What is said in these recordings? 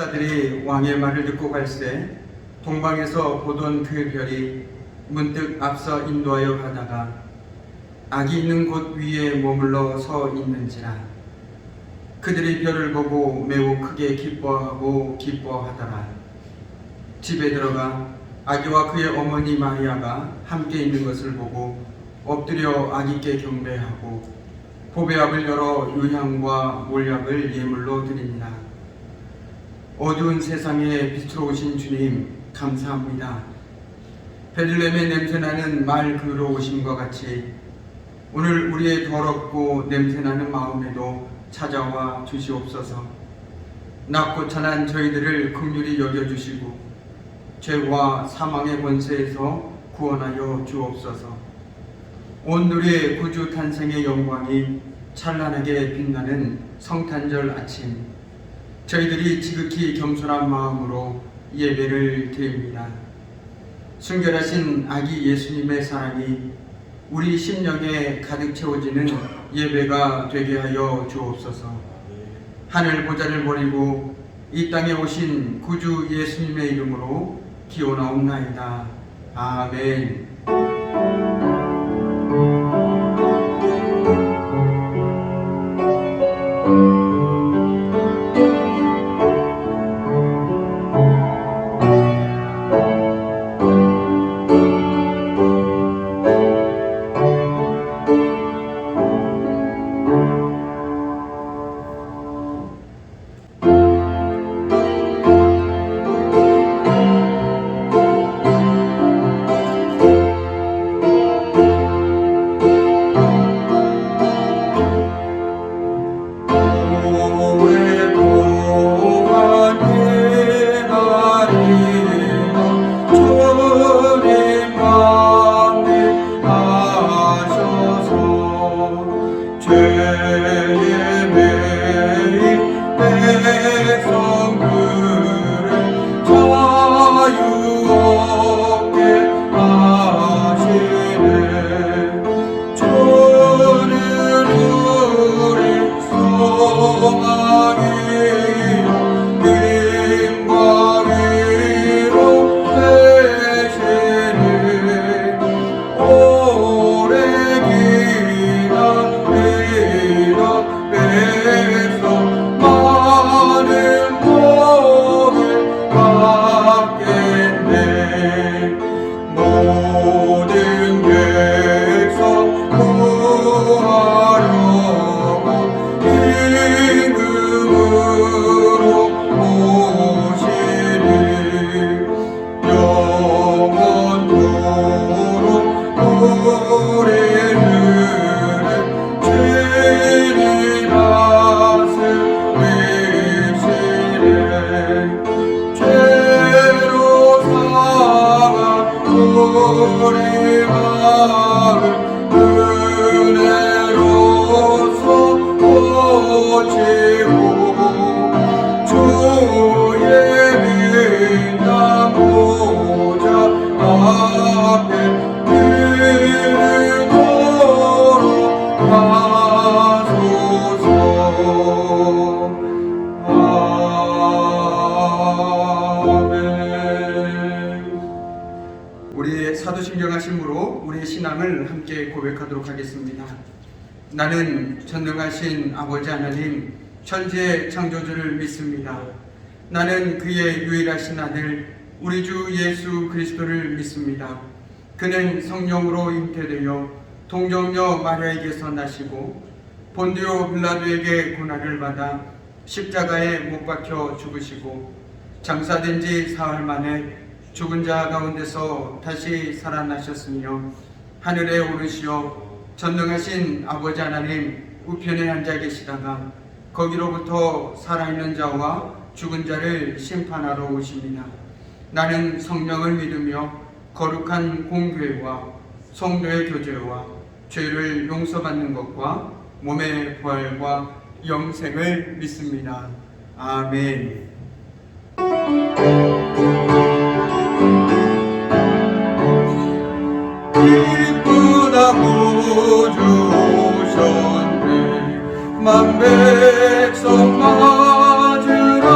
천사들이 왕의 말을 듣고 갈새 동방에서 보던 그 별이 문득 앞서 인도하여 가다가 악이 있는 곳 위에 머물러 서 있는지라. 그들이 별을 보고 매우 크게 기뻐하고 기뻐하더라. 집에 들어가 아기와 그의 어머니 마리아가 함께 있는 것을 보고 엎드려 아기께 경배하고 보배압을 열어 유향과 몰약을 예물로 드립니다. 어두운 세상에 빛으로 오신 주님 감사합니다. 베들레헴에 냄새나는 말 그로 오심과 같이 오늘 우리의 더럽고 냄새나는 마음에도 찾아와 주시옵소서. 낮고 찬한 저희들을 긍휼히 여겨주시고 죄와 사망의 권세에서 구원하여 주옵소서. 온누리의 구주 탄생의 영광이 찬란하게 빛나는 성탄절 아침, 저희들이 지극히 겸손한 마음으로 예배를 드립니다. 순결하신 아기 예수님의 사랑이 우리 심령에 가득 채워지는 예배가 되게 하여 주옵소서. 하늘 보좌를 버리고 이 땅에 오신 구주 예수님의 이름으로 기원하옵나이다. 아멘. 우리의 사도신경하심으로 우리의 신앙을 함께 고백하도록 하겠습니다. 나는 전능하신 아버지 하나님 천지의 창조주를 믿습니다. 나는 그의 유일하신 아들 우리 주 예수 그리스도를 믿습니다. 그는 성령으로 잉태되어 동정녀 마리아에게서 나시고 본디오 빌라도에게 고난을 받아 십자가에 못 박혀 죽으시고 장사된 지 사흘 만에 죽은 자 가운데서 다시 살아나셨으며 하늘에 오르시어 전능하신 아버지 하나님 우편에 앉아 계시다가 거기로부터 살아있는 자와 죽은 자를 심판하러 오십니다. 나는 성령을 믿으며 거룩한 공교회와 성도의 교제와 죄를 용서받는 것과 몸의 부활과 영생을 믿습니다. 아멘. 기쁘다고 주셨네 만백성 맞으라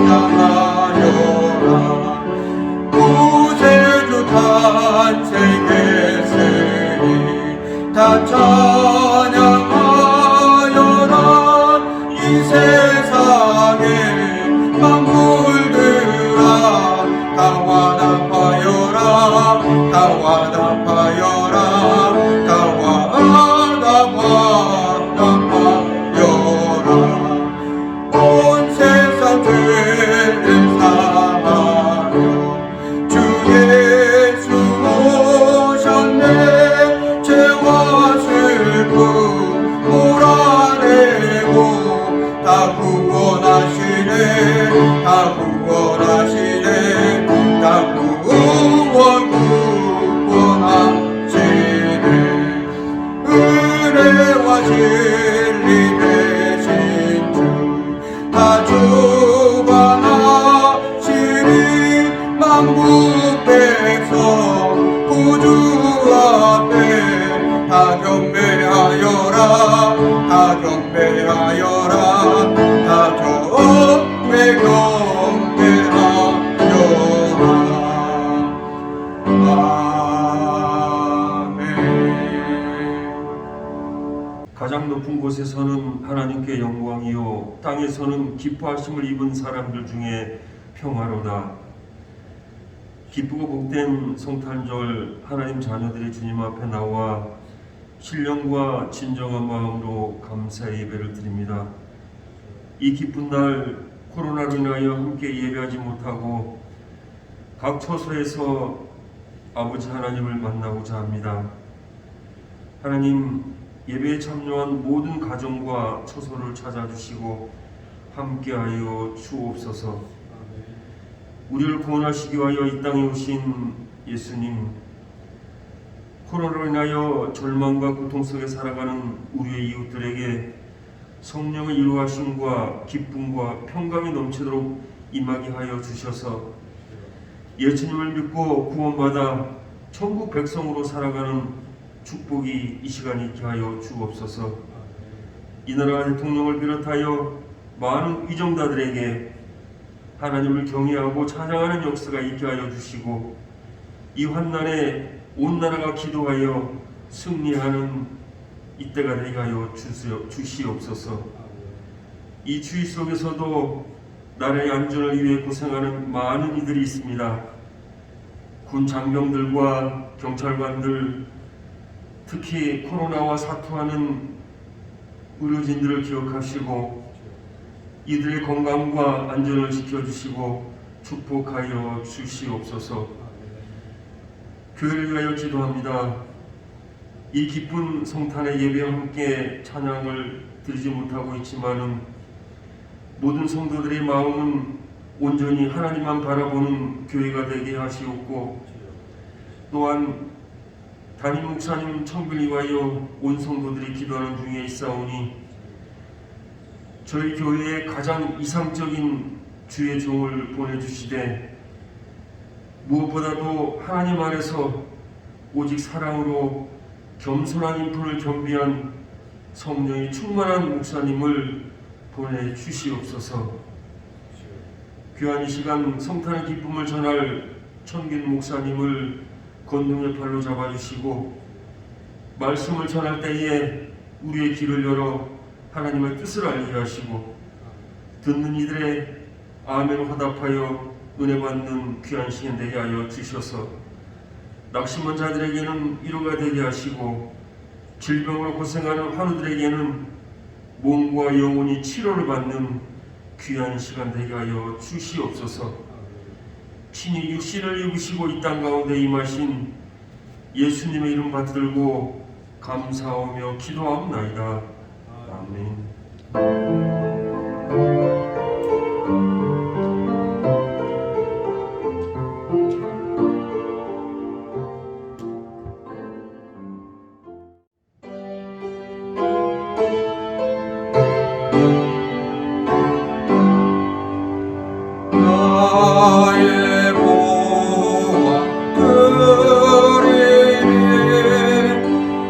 찬양하여라. 구세주 탄생했으니 다 찬양하여라. 이 세상에 만물들아 다 화답하여라. 다 화답하여라. 다 화답하여라. 온 세상 죄를 사하여 주 예수 오셨네. 죄와 슬픔 몰아내고 다 구원하시네. 다 구원하시네. 다 구원하시네. 은혜와 진리 되신 주 다 주관하시니 만국 백성 구주 앞에 다 경배하여라. 다 경배하여라. 다 경배하여라. 아멘. 가장 높은 곳에서는 하나님께 영광이요 땅에서는 기뻐하심을 입은 사람들 중에 평화로다. 기쁘고 복된 성탄절 하나님 자녀들이 주님 앞에 나와 신령과 진정한 마음으로 감사의 예배를 드립니다. 이 기쁜 날 코로나로 인하여 함께 예배하지 못하고 각 처소에서 아버지 하나님을 만나고자 합니다. 하나님, 예배에 참여한 모든 가정과 처소를 찾아주시고 함께하여 주옵소서. 우리를 구원하시기 위하여 이 땅에 오신 예수님, 코로나로 인하여 절망과 고통 속에 살아가는 우리의 이웃들에게 성령의 이루하심과 기쁨과 평강이 넘치도록 임하게 하여 주셔서 예수님을 믿고 구원받아 천국 백성으로 살아가는 축복이 이 시간에 있게 하여 주옵소서. 이 나라 대통령을 비롯하여 많은 위정자들에게 하나님을 경외하고 찬양하는 역사가 있게 하여 주시고 이 환난에 온 나라가 기도하여 승리하는 이때가 되게 하여 주시옵소서. 이 주의 속에서도 나라의 안전을 위해 고생하는 많은 이들이 있습니다. 군 장병들과 경찰관들, 특히 코로나와 사투하는 의료진들을 기억하시고 이들의 건강과 안전을 지켜주시고 축복하여 주시옵소서. 교회를 위하여 기도합니다. 이 기쁜 성탄의 예배와 함께 찬양을 드리지 못하고 있지만은 모든 성도들의 마음은 온전히 하나님만 바라보는 교회가 되게 하시옵고, 또한 담임 목사님 청빙을 위하여 온 성도들이 기도하는 중에 있사오니 저희 교회에 가장 이상적인 주의 종을 보내주시되 무엇보다도 하나님 안에서 오직 사랑으로 겸손한 인품을 겸비한 성령이 충만한 목사님을 보내주시옵소서. 귀한 이 시간 성탄의 기쁨을 전할 천균 목사님을 건능의 팔로 잡아주시고 말씀을 전할 때에 우리의 귀를 열어 하나님의 뜻을 알게 하시고 듣는 이들의 아멘 화답하여 은혜 받는 귀한 시간 되게 하여 주셔서 낙심한 자들에게는 위로가 되게 하시고 질병으로 고생하는 환우들에게는 몸과 영혼이 치료를 받는 귀한 시간 되게 하여 주시옵소서. 친히 육신을 입으시고 이 땅 가운데 임하신 예수님의 이름 받들고 감사하며 기도하옵나이다. 아멘. 나의 보아 드리니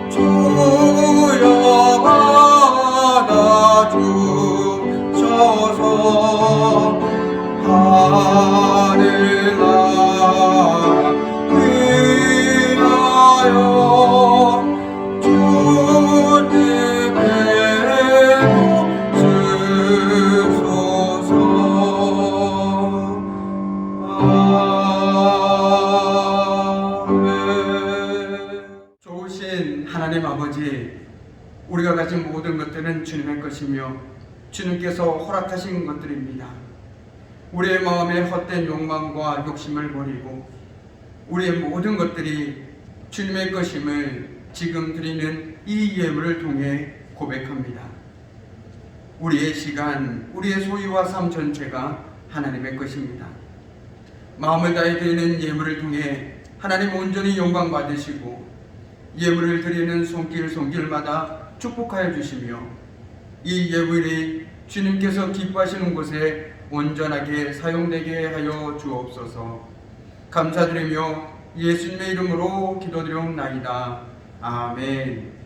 주여 받아주옵소서. 하늘나라 위하여 주님께로 주소서. 아멘. 좋으신 하나님 아버지, 우리가 가진 모든 것들은 주님의 것이며 주님께서 허락하신 것들입니다. 우리의 마음의 헛된 욕망과 욕심을 버리고 우리의 모든 것들이 주님의 것임을 지금 드리는 이 예물을 통해 고백합니다. 우리의 시간, 우리의 소유와 삶 전체가 하나님의 것입니다. 마음을 다해 드리는 예물을 통해 하나님 온전히 영광 받으시고 예물을 드리는 손길마다 축복하여 주시며 이 예물이 주님께서 기뻐하시는 곳에 온전하게 사용되게 하여 주옵소서. 감사드리며 예수님의 이름으로 기도드리옵나이다. 아멘.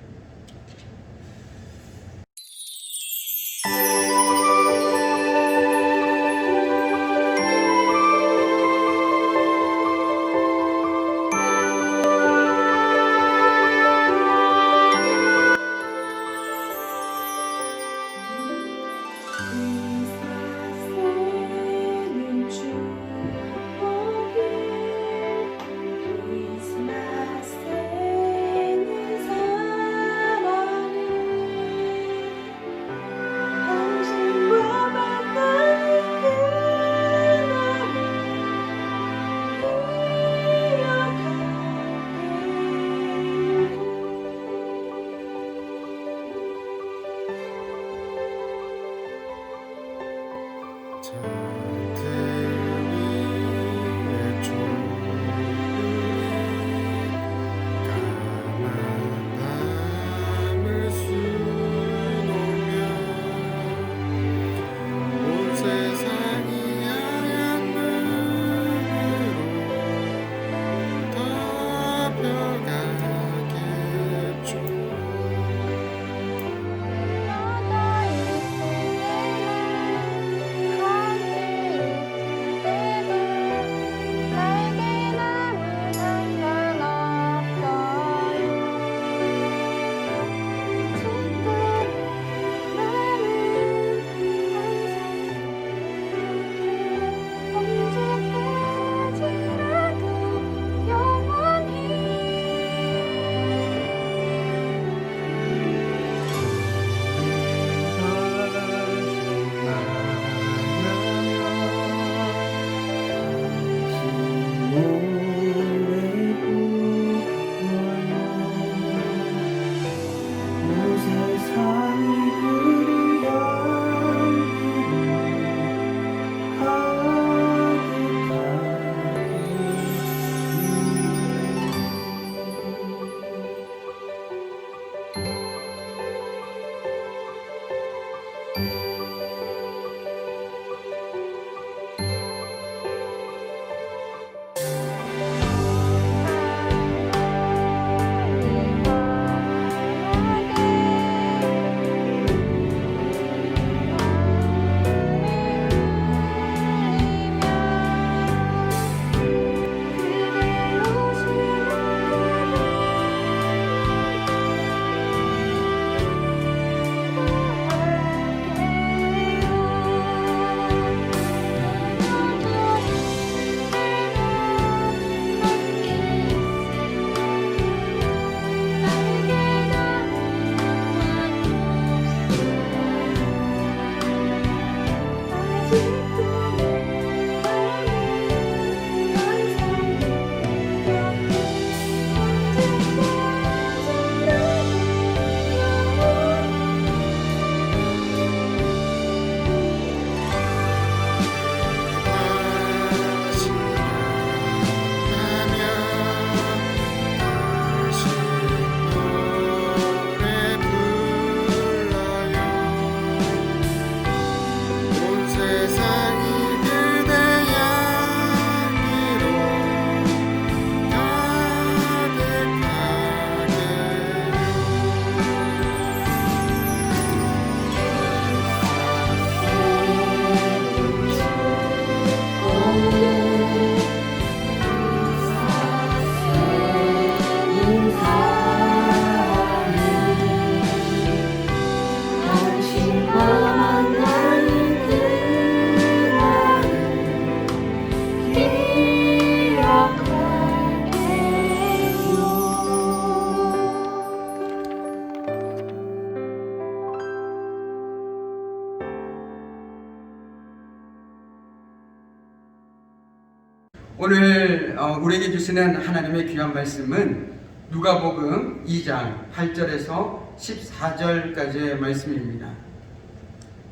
오늘 우리에게 주시는 하나님의 귀한 말씀은 누가복음 2장 8절에서 14절까지의 말씀입니다.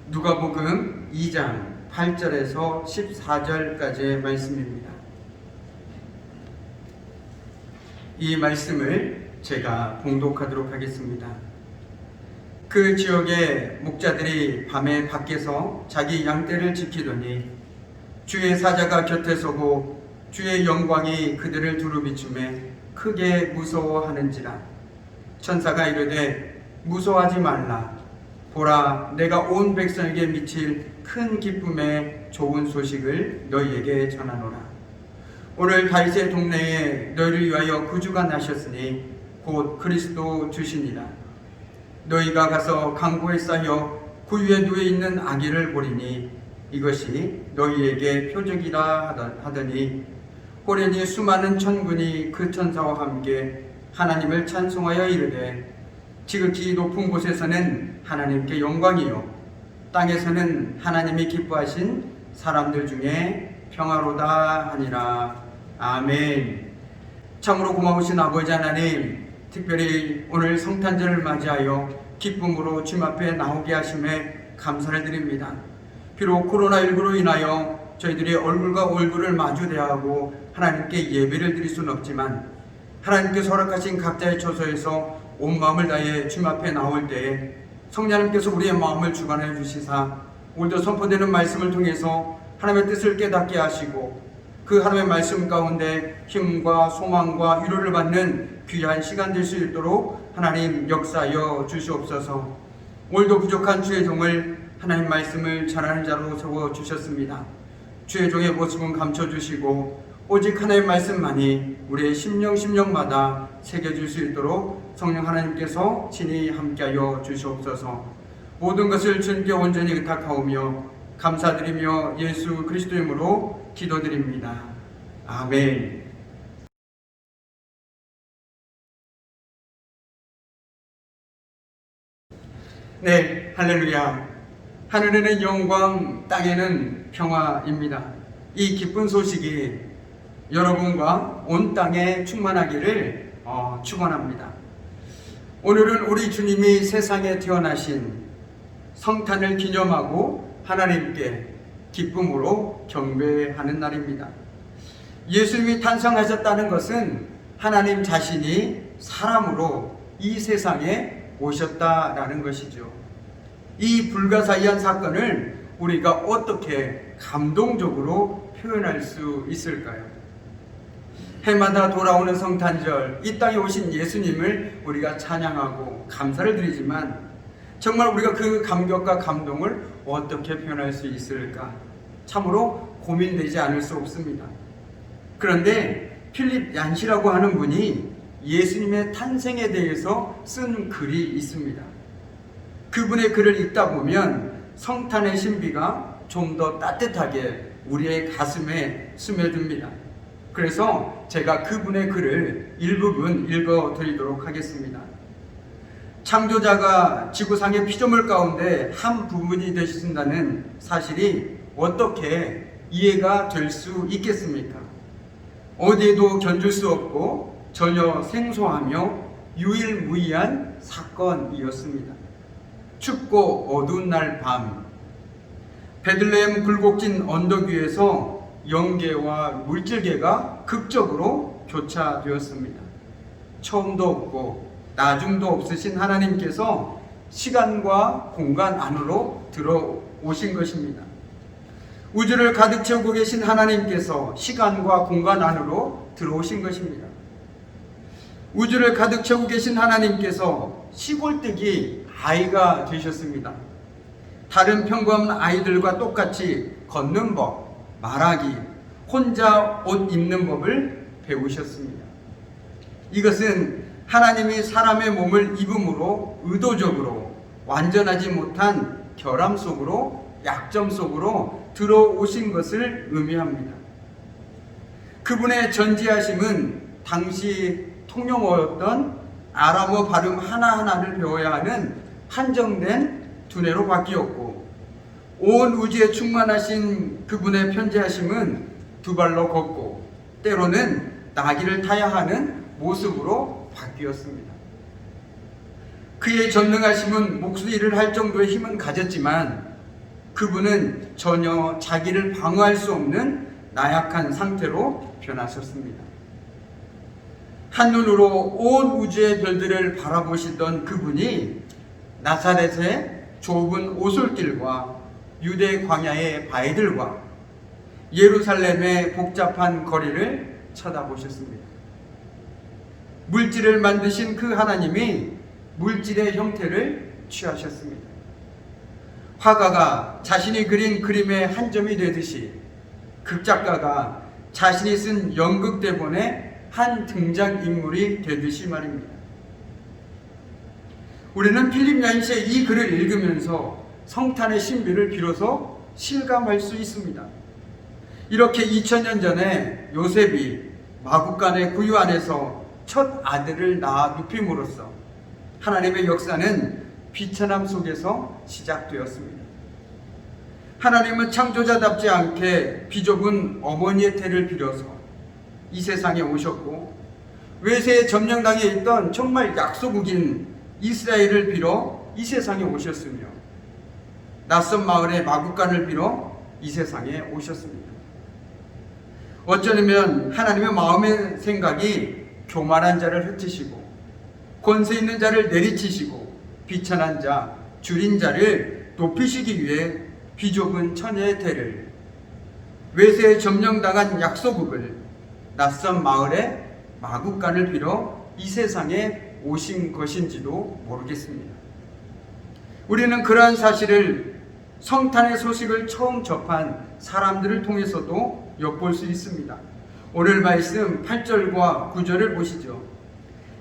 누가복음 2장 8절에서 14절까지의 말씀입니다. 이 말씀을 제가 봉독하도록 하겠습니다. 그 지역의 목자들이 밤에 밖에서 자기 양떼를 지키더니 주의 사자가 곁에 서고 주의 영광이 그들을 두루비추매 크게 무서워하는지라. 천사가 이르되 무서워하지 말라. 보라, 내가 온 백성에게 미칠 큰 기쁨의 좋은 소식을 너희에게 전하노라. 오늘 다윗의 동네에 너희를 위하여 구주가 나셨으니 곧 그리스도 주시니라. 너희가 가서 강보에 쌓여 그 위에 누워 있는 아기를 보리니 이것이 너희에게 표적이라 하더니 호련히 수많은 천군이 그 천사와 함께 하나님을 찬송하여 이르되 지극히 높은 곳에서는 하나님께 영광이요 땅에서는 하나님이 기뻐하신 사람들 중에 평화로다 하니라. 아멘. 참으로 고마우신 아버지 하나님, 특별히 오늘 성탄절을 맞이하여 기쁨으로 주님 앞에 나오게 하심에 감사를 드립니다. 비록 코로나19로 인하여 저희들이 얼굴과 얼굴을 마주 대하고 하나님께 예배를 드릴 수는 없지만 하나님께서 허락하신 각자의 처소에서 온 마음을 다해 주님 앞에 나올 때에 성령님께서 우리의 마음을 주관해 주시사 오늘도 선포되는 말씀을 통해서 하나님의 뜻을 깨닫게 하시고 그 하나님의 말씀 가운데 힘과 소망과 위로를 받는 귀한 시간 될 수 있도록 하나님 역사하여 주시옵소서. 오늘도 부족한 주의 종을 하나님 말씀을 전하는 자로 세워주셨습니다. 주의 종의 모습은 감춰주시고 오직 하나님의 말씀만이 우리의 심령마다 새겨줄 수 있도록 성령 하나님께서 친히 함께하여 주시옵소서. 모든 것을 주님께 온전히 의탁하오며 감사드리며 예수 그리스도 이름으로 기도드립니다. 아멘. 네, 할렐루야. 하늘에는 영광, 땅에는 평화입니다. 이 기쁜 소식이 여러분과 온 땅에 충만하기를 축원합니다. 오늘은 우리 주님이 세상에 태어나신 성탄을 기념하고 하나님께 기쁨으로 경배하는 날입니다. 예수님이 탄생하셨다는 것은 하나님 자신이 사람으로 이 세상에 오셨다라는 것이죠. 이 불가사의한 사건을 우리가 어떻게 감동적으로 표현할 수 있을까요? 해마다 돌아오는 성탄절, 이 땅에 오신 예수님을 우리가 찬양하고 감사를 드리지만 정말 우리가 그 감격과 감동을 어떻게 표현할 수 있을까? 참으로 고민되지 않을 수 없습니다. 그런데 필립 얀시라고 하는 분이 예수님의 탄생에 대해서 쓴 글이 있습니다. 그분의 글을 읽다 보면 성탄의 신비가 좀 더 따뜻하게 우리의 가슴에 스며듭니다. 그래서 제가 그분의 글을 일부분 읽어드리도록 하겠습니다. 창조자가 지구상의 피조물 가운데 한 부분이 되신다는 사실이 어떻게 이해가 될 수 있겠습니까? 어디에도 견줄 수 없고 전혀 생소하며 유일무이한 사건이었습니다. 춥고 어두운 날 밤, 베들레헴 굴곡진 언덕 위에서 영계와 물질계가 극적으로 교차되었습니다. 처음도 없고 나중도 없으신 하나님께서 시간과 공간 안으로 들어오신 것입니다. 우주를 가득 채우고 계신 하나님께서 시간과 공간 안으로 들어오신 것입니다. 우주를 가득 채우고 계신 하나님께서 시골뜨기 아이가 되셨습니다. 다른 평범한 아이들과 똑같이 걷는 법, 말하기, 혼자 옷 입는 법을 배우셨습니다. 이것은 하나님이 사람의 몸을 입음으로 의도적으로 완전하지 못한 결함 속으로, 약점 속으로 들어오신 것을 의미합니다. 그분의 전지하심은 당시 통용어였던 아람어 발음 하나하나를 배워야 하는 한정된 두뇌로 바뀌었고, 온 우주에 충만하신 그분의 편지하심은 두 발로 걷고 때로는 나귀를 타야 하는 모습으로 바뀌었습니다. 그의 전능하심은 목소리를 할 정도의 힘은 가졌지만 그분은 전혀 자기를 방어할 수 없는 나약한 상태로 변하셨습니다. 한눈으로 온 우주의 별들을 바라보시던 그분이 나사렛의 좁은 오솔길과 유대 광야의 바위들과 예루살렘의 복잡한 거리를 쳐다보셨습니다. 물질을 만드신 그 하나님이 물질의 형태를 취하셨습니다. 화가가 자신이 그린 그림의 한 점이 되듯이 극작가가 자신이 쓴 연극 대본의 한 등장인물이 되듯이 말입니다. 우리는 필립 야인시의 이 글을 읽으면서 성탄의 신비를 비로소 실감할 수 있습니다. 이렇게 2000년 전에 요셉이 마구간의 구유 안에서 첫 아들을 낳아 눕힘으로써 하나님의 역사는 비천함 속에서 시작되었습니다. 하나님은 창조자답지 않게 비좁은 어머니의 태를 빌어서 이 세상에 오셨고, 외세에 점령당해 있던 정말 약소국인 이스라엘을 빌어 이 세상에 오셨으며, 낯선 마을의 마구간을 빌어 이 세상에 오셨습니다. 어쩌면 하나님의 마음의 생각이 교만한 자를 흩으시고 권세 있는 자를 내리치시고 비천한 자, 줄인 자를 높이시기 위해 비좁은 천혜의 태를, 외세에 점령당한 약소국을, 낯선 마을의 마구간을 빌어 이 세상에 오신 것인지도 모르겠습니다. 우리는 그러한 사실을 성탄의 소식을 처음 접한 사람들을 통해서도 엿볼 수 있습니다. 오늘 말씀 8절과 9절을 보시죠.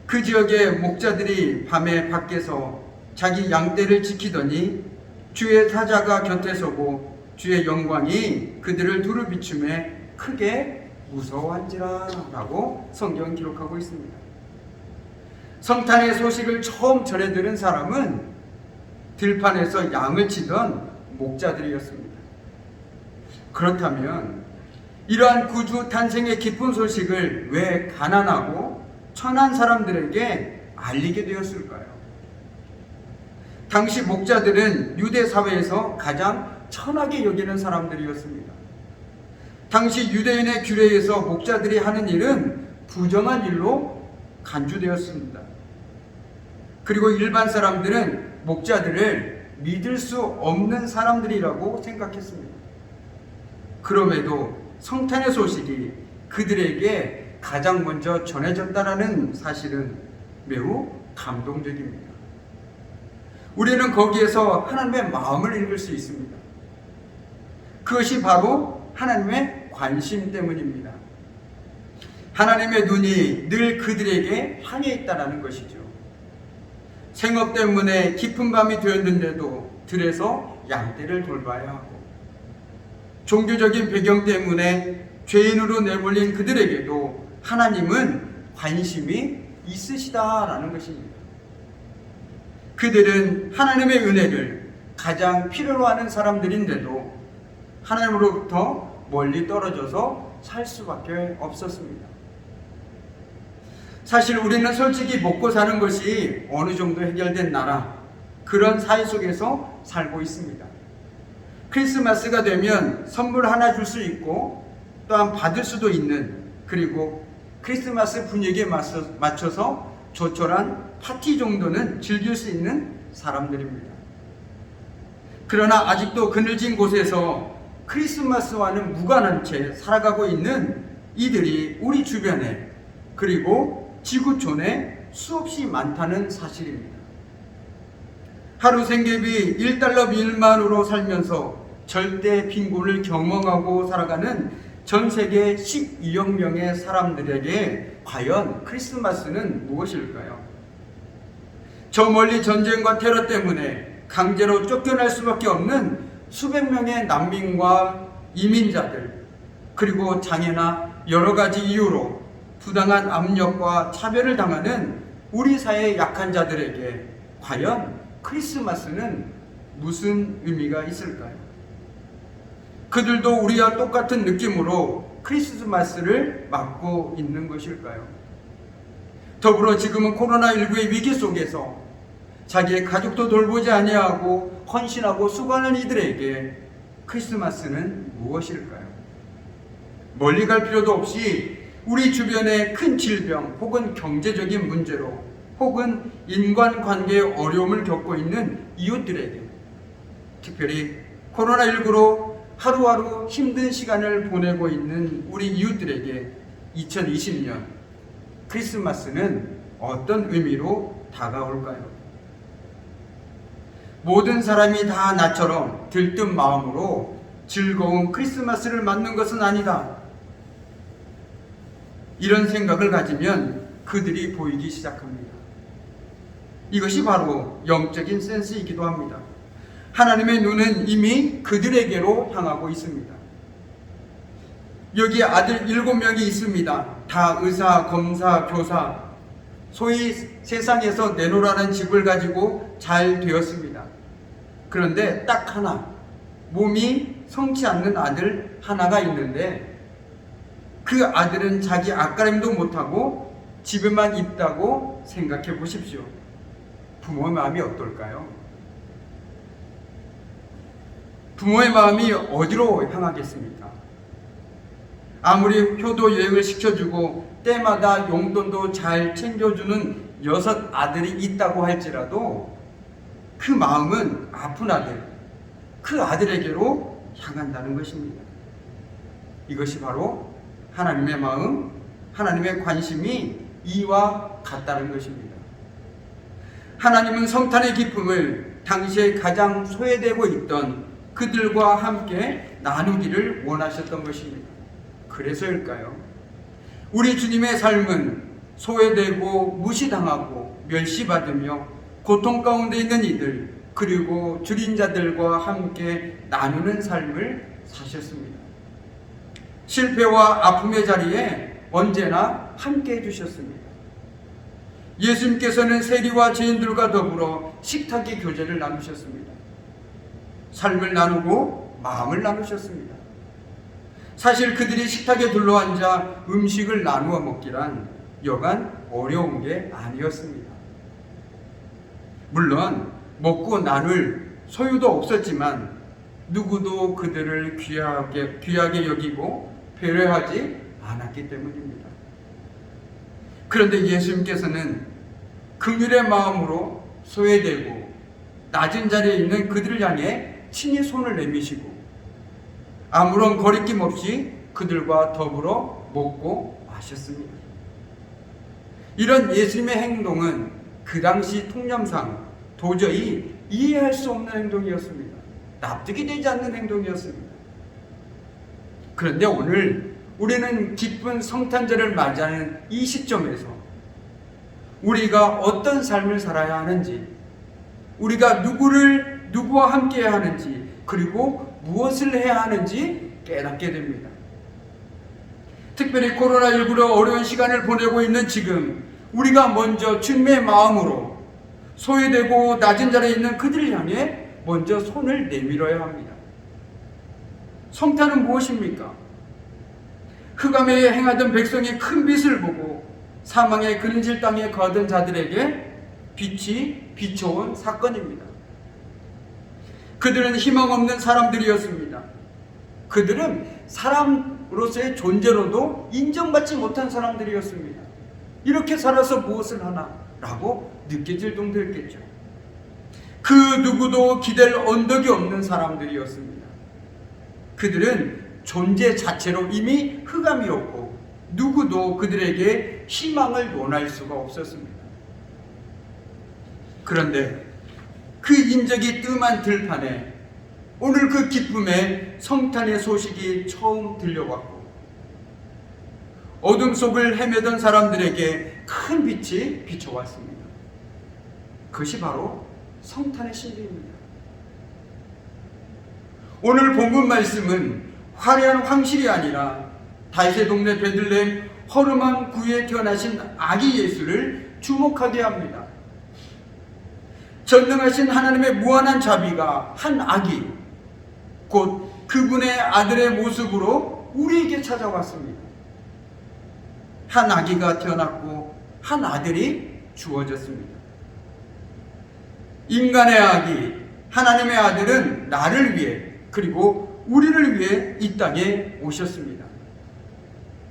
그 지역의 목자들이 밤에 밖에서 자기 양떼를 지키더니 주의 사자가 곁에 서고 주의 영광이 그들을 두루 비추매 크게 무서워한지라 라고 성경 기록하고 있습니다. 성탄의 소식을 처음 전해 들은 사람은 들판에서 양을 치던 목자들이었습니다. 그렇다면 이러한 구주 탄생의 기쁜 소식을 왜 가난하고 천한 사람들에게 알리게 되었을까요? 당시 목자들은 유대 사회에서 가장 천하게 여기는 사람들이었습니다. 당시 유대인의 규례에서 목자들이 하는 일은 부정한 일로 간주되었습니다. 그리고 일반 사람들은 목자들을 믿을 수 없는 사람들이라고 생각했습니다. 그럼에도 성탄의 소식이 그들에게 가장 먼저 전해졌다는 사실은 매우 감동적입니다. 우리는 거기에서 하나님의 마음을 읽을 수 있습니다. 그것이 바로 하나님의 관심 때문입니다. 하나님의 눈이 늘 그들에게 향해 있다는 것이죠. 생업 때문에 깊은 밤이 되었는데도 들에서 양떼를 돌봐야 하고, 종교적인 배경 때문에 죄인으로 내몰린 그들에게도 하나님은 관심이 있으시다라는 것입니다. 그들은 하나님의 은혜를 가장 필요로 하는 사람들인데도 하나님으로부터 멀리 떨어져서 살 수밖에 없었습니다. 사실 우리는 솔직히 먹고 사는 것이 어느 정도 해결된 나라, 그런 사회 속에서 살고 있습니다. 크리스마스가 되면 선물 하나 줄 수 있고 또한 받을 수도 있는, 그리고 크리스마스 분위기에 맞춰서 조촐한 파티 정도는 즐길 수 있는 사람들입니다. 그러나 아직도 그늘진 곳에서 크리스마스와는 무관한 채 살아가고 있는 이들이 우리 주변에, 그리고 지구촌에 수없이 많다는 사실입니다. 하루 생계비 1달러 미만으로 살면서 절대 빈곤을 경험하고 살아가는 전 세계 12억 명의 사람들에게 과연 크리스마스는 무엇일까요? 저 멀리 전쟁과 테러 때문에 강제로 쫓겨날 수밖에 없는 수백 명의 난민과 이민자들, 그리고 장애나 여러 가지 이유로 부당한 압력과 차별을 당하는 우리 사회의 약한 자들에게 과연 크리스마스는 무슨 의미가 있을까요? 그들도 우리와 똑같은 느낌으로 크리스마스를 맞고 있는 것일까요? 더불어 지금은 코로나19의 위기 속에서 자기의 가족도 돌보지 아니하고 헌신하고 수고하는 이들에게 크리스마스는 무엇일까요? 멀리 갈 필요도 없이 우리 주변의 큰 질병 혹은 경제적인 문제로 혹은 인간관계의 어려움을 겪고 있는 이웃들에게, 특별히 코로나19로 하루하루 힘든 시간을 보내고 있는 우리 이웃들에게 2020년 크리스마스는 어떤 의미로 다가올까요? 모든 사람이 다 나처럼 들뜬 마음으로 즐거운 크리스마스를 맞는 것은 아니다. 이런 생각을 가지면 그들이 보이기 시작합니다. 이것이 바로 영적인 센스이기도 합니다. 하나님의 눈은 이미 그들에게로 향하고 있습니다. 여기 아들 7명이 있습니다. 다 의사, 검사, 교사, 소위 세상에서 내놓으라는 직을 가지고 잘 되었습니다. 그런데 딱 하나, 몸이 성치 않는 아들 하나가 있는데 그 아들은 자기 앞가림도 못하고 집에만 있다고 생각해 보십시오. 부모의 마음이 어떨까요? 부모의 마음이 어디로 향하겠습니까? 아무리 효도 여행을 시켜주고 때마다 용돈도 잘 챙겨주는 6 아들이 있다고 할지라도 그 마음은 아픈 아들, 그 아들에게로 향한다는 것입니다. 이것이 바로 하나님의 마음, 하나님의 관심이 이와 같다는 것입니다. 하나님은 성탄의 기쁨을 당시에 가장 소외되고 있던 그들과 함께 나누기를 원하셨던 것입니다. 그래서일까요? 우리 주님의 삶은 소외되고 무시당하고 멸시받으며 고통 가운데 있는 이들, 그리고 줄인 자들과 함께 나누는 삶을 사셨습니다. 실패와 아픔의 자리에 언제나 함께 해주셨습니다. 예수님께서는 세리와 죄인들과 더불어 식탁의 교제를 나누셨습니다. 삶을 나누고 마음을 나누셨습니다. 사실 그들이 식탁에 둘러앉아 음식을 나누어 먹기란 여간 어려운 게 아니었습니다. 물론 먹고 나눌 소유도 없었지만 누구도 그들을 귀하게 여기고 배려하지 않았기 때문입니다. 그런데 예수님께서는 긍휼의 마음으로 소외되고 낮은 자리에 있는 그들을 향해 친히 손을 내미시고 아무런 거리낌 없이 그들과 더불어 먹고 마셨습니다. 이런 예수님의 행동은 그 당시 통념상 도저히 이해할 수 없는 행동이었습니다. 납득이 되지 않는 행동이었습니다. 그런데 오늘 우리는 기쁜 성탄절을 맞이하는 이 시점에서 우리가 어떤 삶을 살아야 하는지, 우리가 누구와 함께 해야 하는지, 그리고 무엇을 해야 하는지 깨닫게 됩니다. 특별히 코로나19로 어려운 시간을 보내고 있는 지금 우리가 먼저 주님의 마음으로 소외되고 낮은 자리에 있는 그들을 향해 먼저 손을 내밀어야 합니다. 성탄은 무엇입니까? 흑암에 행하던 백성이 큰 빛을 보고 사망의 그림질 땅에 거하던 자들에게 빛이 비춰온 사건입니다. 그들은 희망 없는 사람들이었습니다. 그들은 사람으로서의 존재로도 인정받지 못한 사람들이었습니다. 이렇게 살아서 무엇을 하나? 라고 느껴질 정도였겠죠. 그 누구도 기댈 언덕이 없는 사람들이었습니다. 그들은 존재 자체로 이미 흑암이었고 누구도 그들에게 희망을 논할 수가 없었습니다. 그런데 그 인적이 뜸한 들판에 오늘 그 기쁨의 성탄의 소식이 처음 들려왔고 어둠 속을 헤매던 사람들에게 큰 빛이 비춰왔습니다. 그것이 바로 성탄의 신비입니다. 오늘 본문 말씀은 화려한 황실이 아니라 다윗의 동네 베들레헴 허름한 구에 태어나신 아기 예수를 주목하게 합니다. 전능하신 하나님의 무한한 자비가 한 아기, 곧 그분의 아들의 모습으로 우리에게 찾아왔습니다. 한 아기가 태어났고 한 아들이 주어졌습니다. 인간의 아기, 하나님의 아들은 나를 위해 그리고 우리를 위해 이 땅에 오셨습니다.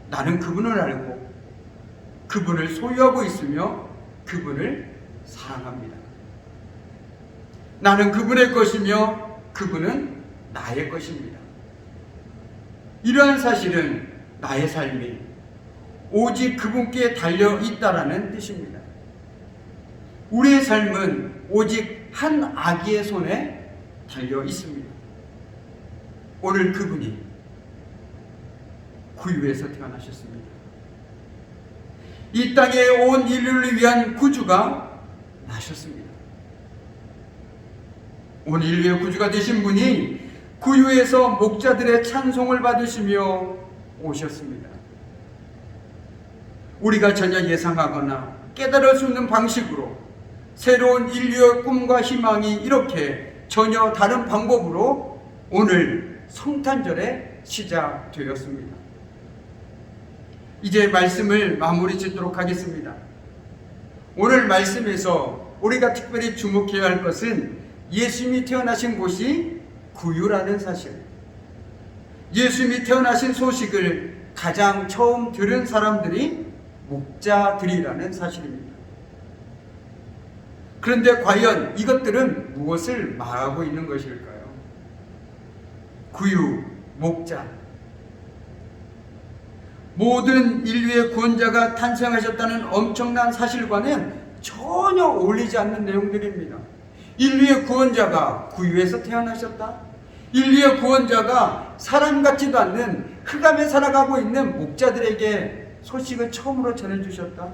나는 그분을 알고 그분을 소유하고 있으며 그분을 사랑합니다. 나는 그분의 것이며 그분은 나의 것입니다. 이러한 사실은 나의 삶이 오직 그분께 달려 있다라는 뜻입니다. 우리의 삶은 오직 한 아기의 손에 달려 있습니다. 오늘 그분이 구유에서 태어나셨습니다. 이 땅에 온 인류를 위한 구주가 나셨습니다. 온 인류의 구주가 되신 분이 구유에서 목자들의 찬송을 받으시며 오셨습니다. 우리가 전혀 예상하거나 깨달을 수 없는 방식으로 새로운 인류의 꿈과 희망이 이렇게 전혀 다른 방법으로 오늘 성탄절에 시작되었습니다. 이제 말씀을 마무리 짓도록 하겠습니다. 오늘 말씀에서 우리가 특별히 주목해야 할 것은 예수님이 태어나신 곳이 구유라는 사실, 예수님이 태어나신 소식을 가장 처음 들은 사람들이 목자들이라는 사실입니다. 그런데 과연 이것들은 무엇을 말하고 있는 것일까요? 구유, 목자, 모든 인류의 구원자가 탄생하셨다는 엄청난 사실과는 전혀 어울리지 않는 내용들입니다. 인류의 구원자가 구유에서 태어나셨다? 인류의 구원자가 사람 같지도 않는 흑암에 살아가고 있는 목자들에게 소식을 처음으로 전해주셨다?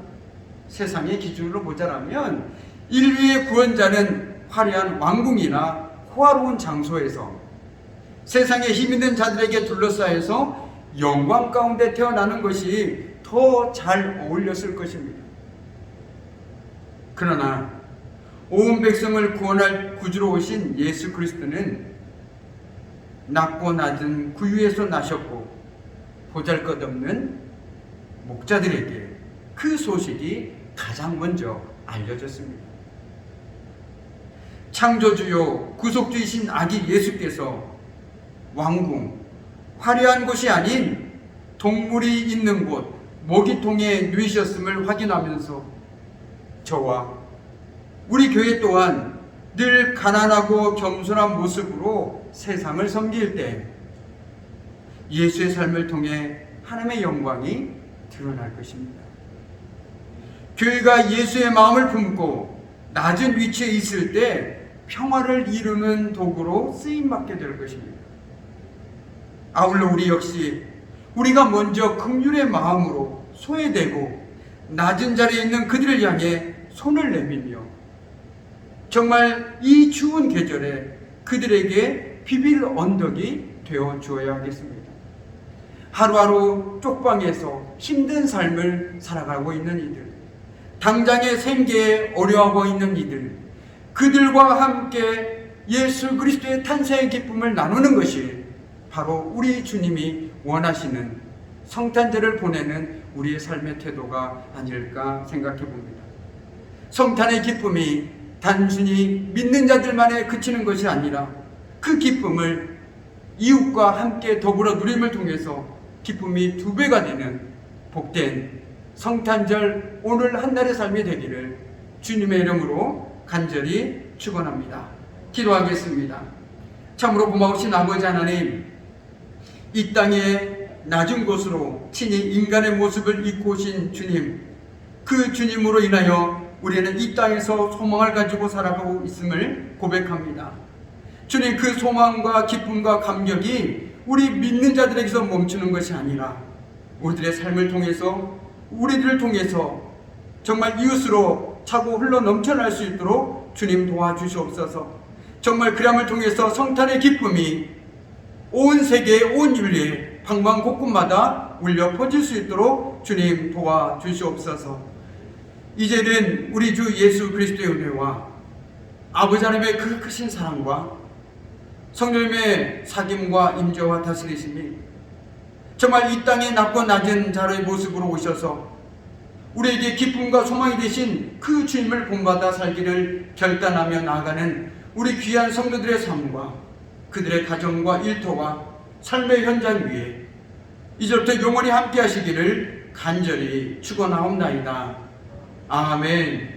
세상의 기준으로 보자라면 인류의 구원자는 화려한 왕궁이나 호화로운 장소에서 세상에 힘있는 자들에게 둘러싸여서 영광 가운데 태어나는 것이 더 잘 어울렸을 것입니다. 그러나 온 백성을 구원할 구주로 오신 예수 그리스도는 낮고 낮은 구유에서 나셨고 보잘것없는 목자들에게 그 소식이 가장 먼저 알려졌습니다. 창조주요 구속주이신 아기 예수께서 왕궁, 화려한 곳이 아닌 동물이 있는 곳 먹이통에 누이셨음을 확인하면서 저와 우리 교회 또한 늘 가난하고 겸손한 모습으로 세상을 섬길 때 예수의 삶을 통해 하나님의 영광이 드러날 것입니다. 교회가 예수의 마음을 품고 낮은 위치에 있을 때 평화를 이루는 도구로 쓰임받게 될 것입니다. 아울러 우리 역시 우리가 먼저 긍휼의 마음으로 소외되고 낮은 자리에 있는 그들을 향해 손을 내밀며 정말 이 추운 계절에 그들에게 비빌 언덕이 되어 주어야 하겠습니다. 하루하루 쪽방에서 힘든 삶을 살아가고 있는 이들, 당장의 생계에 어려워하고 있는 이들, 그들과 함께 예수 그리스도의 탄생의 기쁨을 나누는 것이 바로 우리 주님이 원하시는 성탄절을 보내는 우리의 삶의 태도가 아닐까 생각해 봅니다. 성탄의 기쁨이 단순히 믿는 자들만에 그치는 것이 아니라 그 기쁨을 이웃과 함께 더불어 누림을 통해서 기쁨이 2배가 되는 복된 성탄절 오늘 한날의 삶이 되기를 주님의 이름으로 간절히 축원합니다. 기도하겠습니다. 참으로 고마우신 아버지 하나님, 이 땅에 낮은 곳으로 친히 인간의 모습을 입고 오신 주님, 그 주님으로 인하여 우리는 이 땅에서 소망을 가지고 살아가고 있음을 고백합니다. 주님, 그 소망과 기쁨과 감격이 우리 믿는 자들에게서 멈추는 것이 아니라 우리들의 삶을 통해서, 우리들을 통해서 정말 이웃으로 차고 흘러 넘쳐날 수 있도록 주님 도와주시옵소서. 정말 그람을 통해서 성탄의 기쁨이 온 세계, 온 인류에 방방곡곡마다 울려 퍼질 수 있도록 주님 도와주시옵소서. 이제는 우리 주 예수 그리스도의 은혜와 아버지 하나님의 그 크신 사랑과 성령님의 사귐과 임재와 다스리심이 정말 이 땅의 낮고 낮은 자의 모습으로 오셔서 우리에게 기쁨과 소망이 되신 그 주님을 본받아 살기를 결단하며 나아가는 우리 귀한 성도들의 삶과 그들의 가정과 일터와 삶의 현장 위에 이제부터 영원히 함께 하시기를 간절히 축원하옵나이다. 아멘.